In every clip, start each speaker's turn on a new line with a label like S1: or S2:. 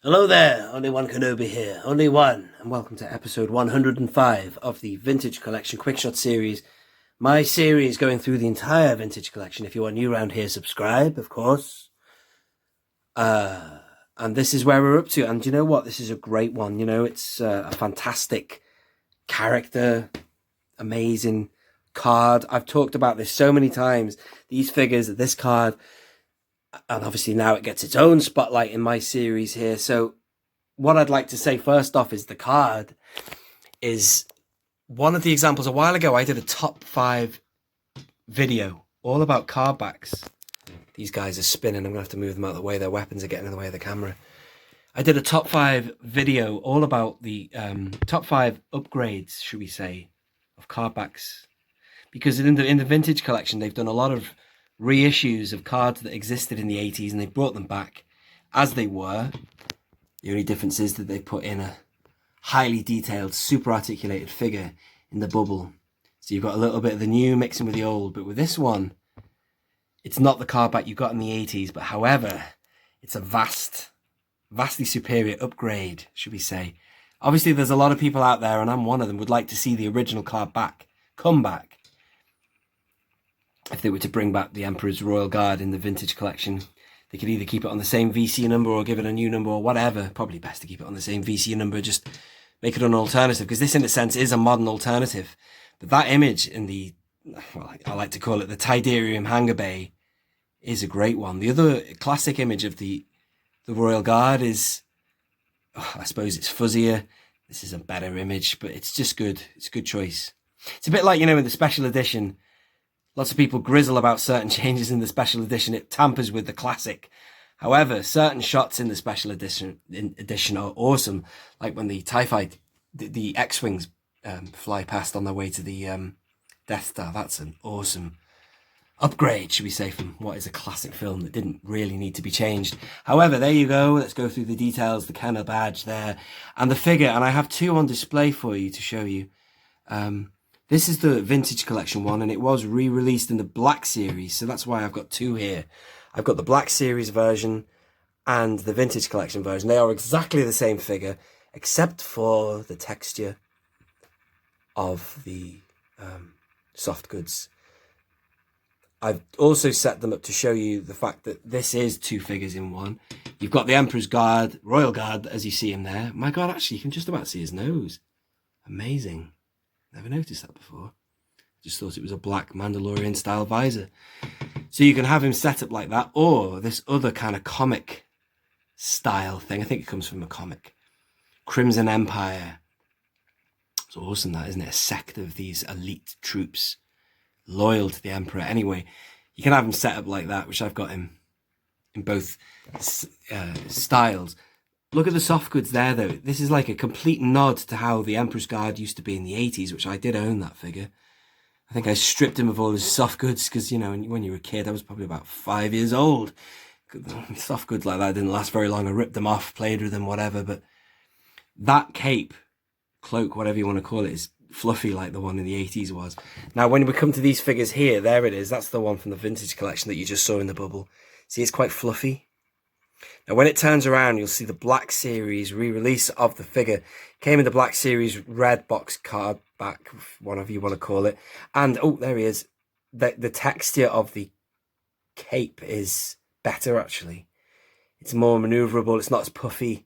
S1: Hello there, only one Kenobi here, only one, and welcome to episode 105 of the Vintage Collection Quickshot series. My series going through the entire Vintage Collection. If you are new around here, subscribe, of course. And this is where we're up to, and you know what? This is a great one. You know, it's a fantastic character, amazing card. I've talked about this so many times. These figures, this card, and obviously now it gets its own spotlight in my series here. So what I'd like to say first off is the card is one of the examples. A while ago I did a top 5 video all about card backs. These guys are spinning. I'm gonna have to move them out of the way. Their weapons are getting in the way of the camera. I did a top 5 video all about the top 5 upgrades, should we say, of card backs, because in the vintage collection they've done a lot of reissues of cards that existed in the 80s, and they brought them back as they were. The only difference is that they put in a highly detailed, super articulated figure in the bubble. So you've got a little bit of the new mixing with the old, but with this one, it's not the card back you got in the 80s, but however, it's a vastly superior upgrade, should we say. Obviously, there's a lot of people out there, and I'm one of them, would like to see the original card back, come back. If they were to bring back the Emperor's Royal Guard in the vintage collection, they could either keep it on the same VC number or give it a new number or whatever. Probably best to keep it on the same VC number, just make it an alternative, because this in a sense is a modern alternative. But that image in the, well, I like to call it the Tidarium Hangar Bay, is a great one. The other classic image of the Royal Guard is, I suppose it's fuzzier. This is a better image, but it's just good. It's a good choice. It's a bit like, you know, in the special edition, lots of people grizzle about certain changes in the special edition. It tampers with the classic. However, certain shots in the special edition are awesome. Like when the TIE fight, the X-Wings fly past on their way to the Death Star. That's an awesome upgrade, should we say, from what is a classic film that didn't really need to be changed. However, there you go. Let's go through the details. The Kenner badge there and the figure. And I have 2 on display for you to show you. This is the vintage collection one, and it was re-released in the Black Series, so that's why I've got 2 here. I've got the Black Series version and the vintage collection version. They are exactly the same figure, except for the texture of the soft goods. I've also set them up to show you the fact that this is 2 figures in one. You've got the Emperor's Guard, Royal Guard, as you see him there. My God, actually, you can just about see his nose. Amazing. Never noticed that before. Just thought it was a black Mandalorian style visor. So you can have him set up like that, or this other kind of comic style thing. I think it comes from a comic. Crimson Empire. It's awesome, that, isn't it? A sect of these elite troops loyal to the Emperor. Anyway, you can have him set up like that, which I've got him in both styles. Look at the soft goods there, though. This is like a complete nod to how the Emperor's Guard used to be in the 80s, which I did own that figure. I think I stripped him of all his soft goods because, you know, when you were a kid, I was probably about 5 years old. Soft goods like that didn't last very long. I ripped them off, played with them, whatever. But that cape, cloak, whatever you want to call it, is fluffy like the one in the 80s was. Now, when we come to these figures here, there it is. That's the one from the vintage collection that you just saw in the bubble. See, it's quite fluffy. Now, when it turns around, you'll see the Black Series re-release of the figure. Came in the Black Series red box card back, whatever you want to call it. And, oh, there he is. The texture of the cape is better, actually. It's more maneuverable. It's not as puffy.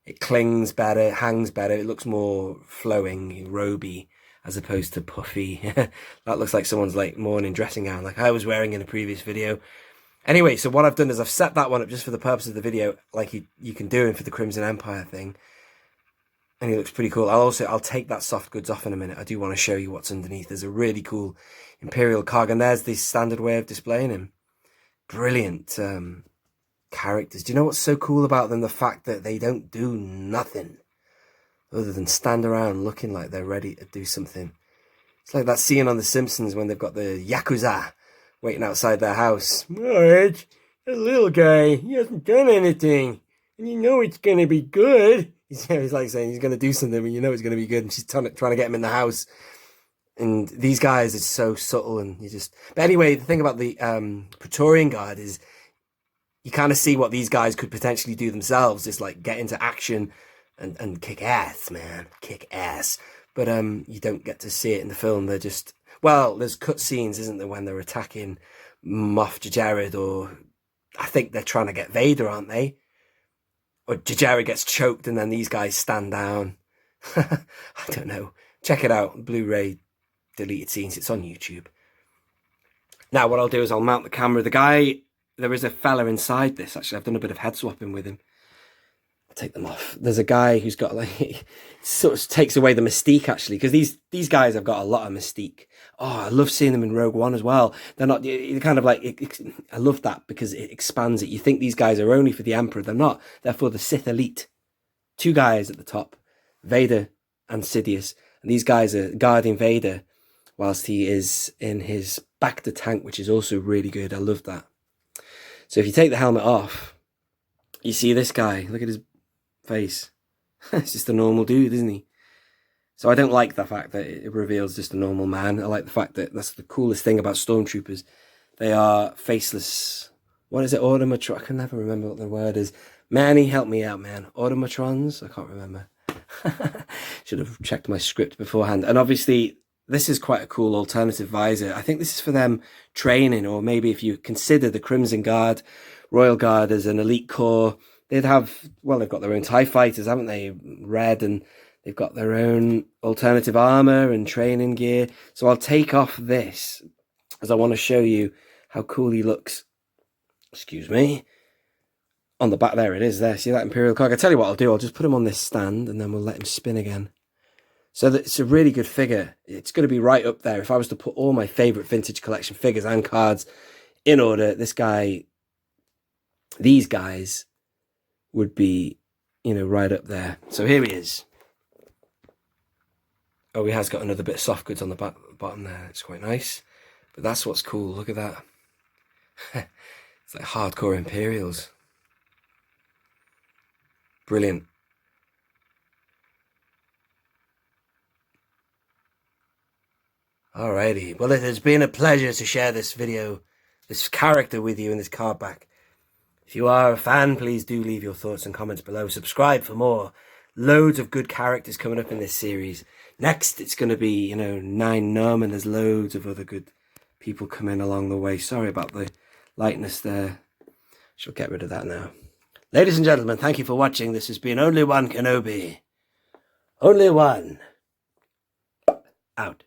S1: It clings better, hangs better. It looks more flowing, roby, as opposed to puffy. That looks like someone's like morning dressing gown, like I was wearing in a previous video. Anyway, so what I've done is I've set that one up just for the purpose of the video, like you can do it for the Crimson Empire thing. And he looks pretty cool. I'll take that soft goods off in a minute. I do want to show you what's underneath. There's a really cool Imperial cog, and there's the standard way of displaying him. Brilliant characters. Do you know what's so cool about them? The fact that they don't do nothing other than stand around looking like they're ready to do something. It's like that scene on The Simpsons when they've got the Yakuza waiting outside their house. Marge, that little guy, he hasn't done anything. And you know it's going to be good. He's like saying he's going to do something, and you know it's going to be good. And she's trying to get him in the house. And these guys are so subtle, and you just... But anyway, the thing about the Praetorian Guard is you kind of see what these guys could potentially do themselves, just like get into action and kick ass, man, kick ass. But you don't get to see it in the film. They're just, well, there's cut scenes, isn't there, when they're attacking Moff Jared, or I think they're trying to get Vader, aren't they? Or Jared gets choked and then these guys stand down. I don't know. Check it out, Blu-ray deleted scenes. It's on YouTube. Now what I'll do is I'll mount the camera. The guy, there is a fella inside this. Actually, I've done a bit of head swapping with him. I'll take them off. There's a guy who's got like, sort of takes away the mystique actually, because these guys have got a lot of mystique. Oh, I love seeing them in Rogue One as well. They're not, you're kind of like, I love that because it expands it. You think these guys are only for the Emperor. They're not. They're for the Sith elite. Two guys at the top, Vader and Sidious. And these guys are guarding Vader whilst he is in his Bacta tank, which is also really good. I love that. So if you take the helmet off, you see this guy. Look at his face. It's just a normal dude, isn't he? So I don't like the fact that it reveals just a normal man. I like the fact that that's the coolest thing about stormtroopers. They are faceless. What is it? Automatron? I can never remember what the word is. Manny, help me out, man. Automatrons? I can't remember. Should have checked my script beforehand. And obviously, this is quite a cool alternative visor. I think this is for them training, or maybe if you consider the Crimson Guard, Royal Guard as an elite corps, they'd have, well, they've got their own TIE fighters, haven't they? Red, and they've got their own alternative armor and training gear. So I'll take off this as I want to show you how cool he looks. Excuse me. On the back, there it is there. See that Imperial cog? I tell you what I'll do. I'll just put him on this stand and then we'll let him spin again. So it's a really good figure. It's going to be right up there. If I was to put all my favorite vintage collection figures and cards in order, this guy, these guys would be, you know, right up there. So here he is. Oh, he has got another bit of soft goods on the bottom there. It's quite nice. But that's what's cool. Look at that. It's like hardcore Imperials. Brilliant. Alrighty. Well, it has been a pleasure to share this video, this character with you in this card back. If you are a fan, please do leave your thoughts and comments below. Subscribe for more. Loads of good characters coming up in this series. Next, it's going to be, you know, 9 Num, and there's loads of other good people coming along the way. Sorry about the lightness there. Shall get rid of that now. Ladies and gentlemen, thank you for watching. This has been Only One Kenobi. Only one. Out.